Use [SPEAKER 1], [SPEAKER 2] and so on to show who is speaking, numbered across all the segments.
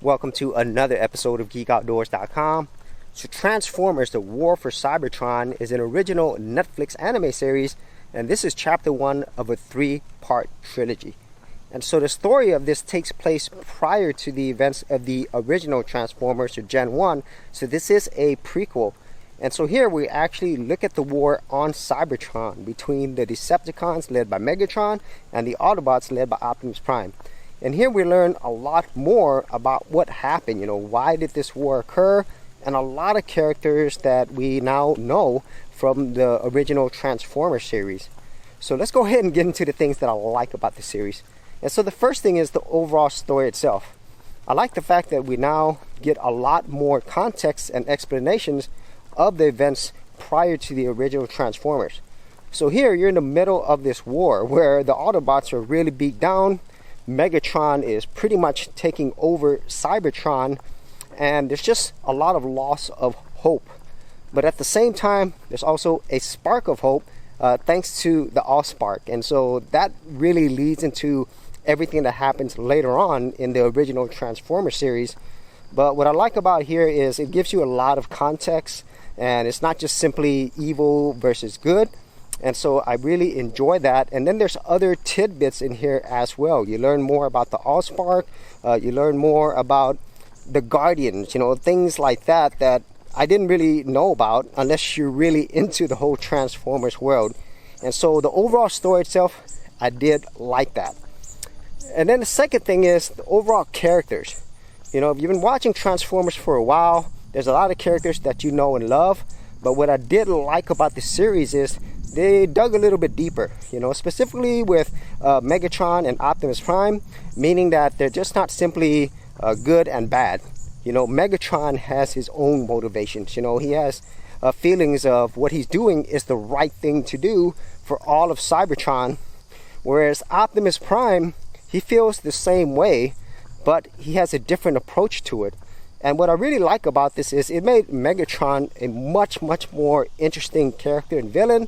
[SPEAKER 1] Welcome to another episode of GeekOutdoors.com. So Transformers: The War for Cybertron is an original Netflix anime series, and this is chapter 1 of a 3-part trilogy. And so the story of this takes place prior to the events of the original Transformers or Gen 1, so this is a prequel. And so here we actually look at the war on Cybertron between the Decepticons led by Megatron and the Autobots led by Optimus Prime. And here we learn a lot more about what happened, why did this war occur, and a lot of characters that we now know from the original Transformers series. So let's go ahead and get into the things that I like about the series. And so the first thing is the overall story itself. I like the fact that we now get a lot more context and explanations of the events prior to the original Transformers. So here you're in the middle of this war where the Autobots are really beat down. Megatron is pretty much taking over Cybertron, and there's just a lot of loss of hope. But at the same time, there's also a spark of hope thanks to the Allspark. And so that really leads into everything that happens later on in the original Transformers series. But what I like about here is it gives you a lot of context, and it's not just simply evil versus good. And so I really enjoy that. And then there's other tidbits in here as well. You learn more about the Allspark. You learn more about the Guardians, things like that that I didn't really know about unless you're really into the whole Transformers world. And so the overall story itself, I did like that. And then the second thing is the overall characters. If you've been watching Transformers for a while, there's a lot of characters that you know and love. But what I did like about the series is they dug a little bit deeper, specifically with Megatron and Optimus Prime, meaning that they're just not simply good and bad. Megatron has his own motivations. He has feelings of what he's doing is the right thing to do for all of Cybertron, whereas Optimus Prime, he feels the same way, but he has a different approach to it. And what I really like about this is it made Megatron a much more interesting character and villain,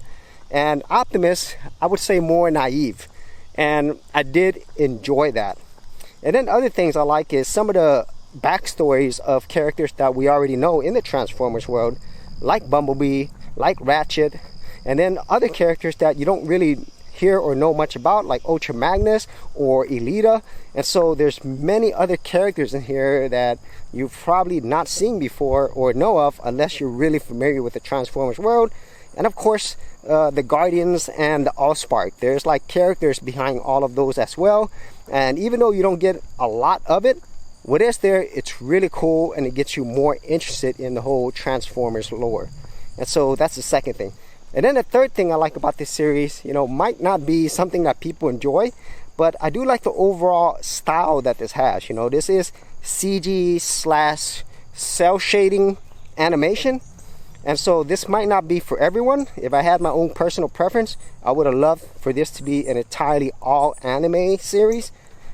[SPEAKER 1] and Optimus, I would say, more naive. And I did enjoy that. And then other things I like is some of the backstories of characters that we already know in the Transformers world, like Bumblebee, like Ratchet, and then other characters that you don't really hear or know much about, like Ultra Magnus or Elita. And so there's many other characters in here that you've probably not seen before or know of unless you're really familiar with the Transformers world. And of course, the Guardians and the Allspark. There's like characters behind all of those as well. And even though you don't get a lot of it, what is there, it's really cool, and it gets you more interested in the whole Transformers lore. And so that's the second thing. And then the third thing I like about this series, might not be something that people enjoy, but I do like the overall style that this has. This is CG/cell shading animation. And so this might not be for everyone. If I had my own personal preference, I would have loved for this to be an entirely all anime series.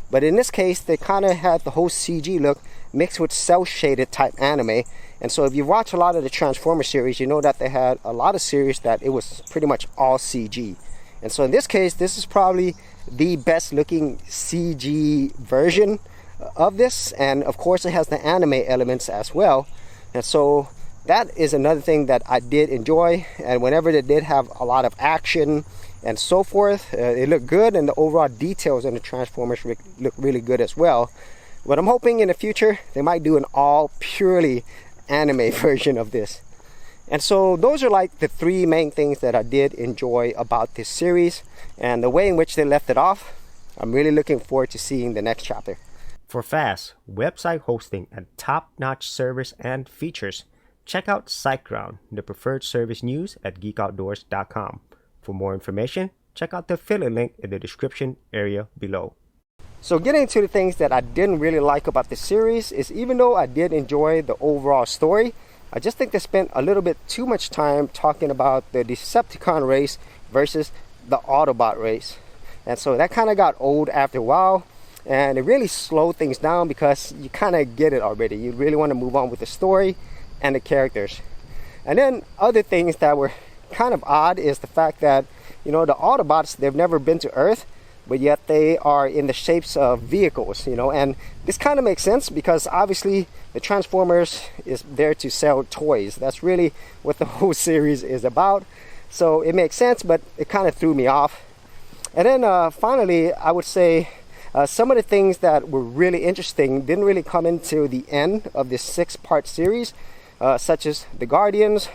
[SPEAKER 1] But in this case, they kind of had the whole CG look mixed with cell shaded type anime. And so if you watch a lot of the Transformers series, you know that they had a lot of series that it was pretty much all CG. And so in this case, this is probably the best looking CG version of this. And of course, it has the anime elements as well. And so that is another thing that I did enjoy. And whenever they did have a lot of action and so forth, it looked good, and the overall details in the Transformers look really good as well. But I'm hoping in the future they might do an all purely anime version of this. And so those are like the three main things that I did enjoy about this series, and the way in which they left it off. I'm really looking forward to seeing the next chapter. For fast website hosting and top-notch service and features, check out Siteground, the preferred service news at GeekOutdoors.com. For more information, check out the affiliate link in the description area below. So getting into the things that I didn't really like about the series is, even though I did enjoy the overall story, I just think they spent a little bit too much time talking about the Decepticon race versus the Autobot race. And so that kind of got old after a while, and it really slowed things down because you kind of get it already. You really want to move on with the story and the characters. And then other things that were kind of odd is the fact that, the Autobots, they've never been to Earth, but yet they are in the shapes of vehicles, you know. And this kind of makes sense because obviously the Transformers is there to sell toys. That's really what the whole series is about. So it makes sense, but it kind of threw me off. And then finally, I would say some of the things that were really interesting didn't really come into the end of this 6-part series, such as the Guardians,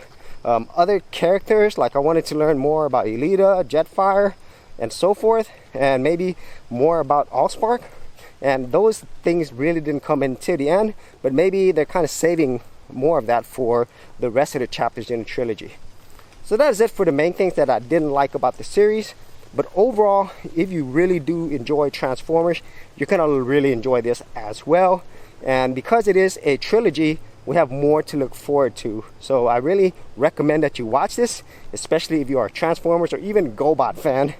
[SPEAKER 1] other characters. Like I wanted to learn more about Elita, Jetfire, and so forth, and maybe more about Allspark. And those things really didn't come into the end, but maybe they're kind of saving more of that for the rest of the chapters in the trilogy. So that is it for the main things that I didn't like about the series. But overall, if you really do enjoy Transformers, you're gonna really enjoy this as well. And because it is a trilogy, we have more to look forward to. So I really recommend that you watch this, especially if you are a Transformers or even GoBot fan.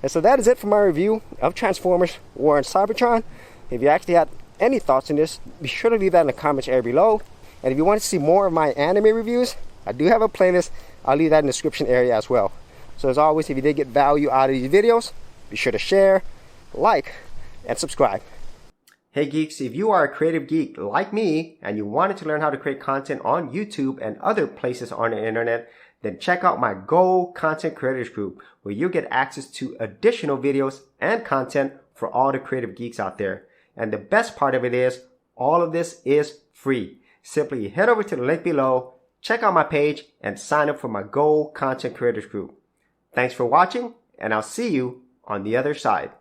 [SPEAKER 1] And so that is it for my review of Transformers War on Cybertron. If you actually had any thoughts on this, be sure to leave that in the comments area below. And if you want to see more of my anime reviews, I do have a playlist. I'll leave that in the description area as well. So as always, if you did get value out of these videos, be sure to share, like, and subscribe. Hey geeks, if you are a creative geek like me and you wanted to learn how to create content on YouTube and other places on the internet, then check out my Go Content Creators group, where you'll get access to additional videos and content for all the creative geeks out there. And the best part of it is, all of this is free. Simply head over to the link below, check out my page, and sign up for my Go Content Creators group. Thanks for watching, and I'll see you on the other side.